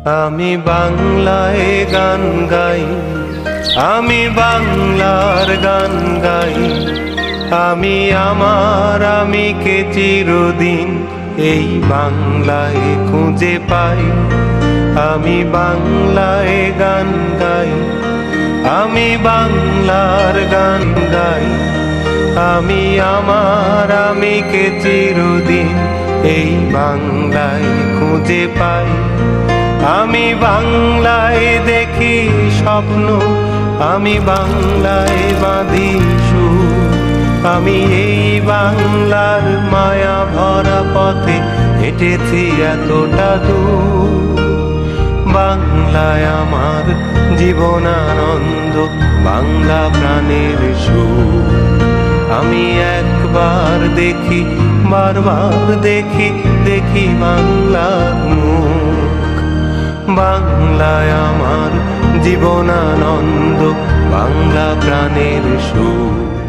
আমি বাংলায় গান গাই, আমি বাংলার গান গাই। আমি আমার আমিকে চিরদিন এই বাংলায় খুঁজে পাই। আমি বাংলায় গান গাই, আমি বাংলার গান গাই। আমি আমার আমিকে চিরদিন এই বাংলায় খুঁজে পাই। আমি বাংলায় দেখি স্বপ্ন, আমি বাংলায় বাঁধি সুর। আমি এই বাংলার মায়া ভরা পথে হেঁটেছি এতটা দূর। বাংলায় আমার জীবনানন্দ, বাংলা প্রাণের সুর। আমি একবার দেখি, বারবার দেখি, দেখি বাংলার মুখ। বাংলায় আমার জীবনানন্দ, বাংলা প্রাণের সুর।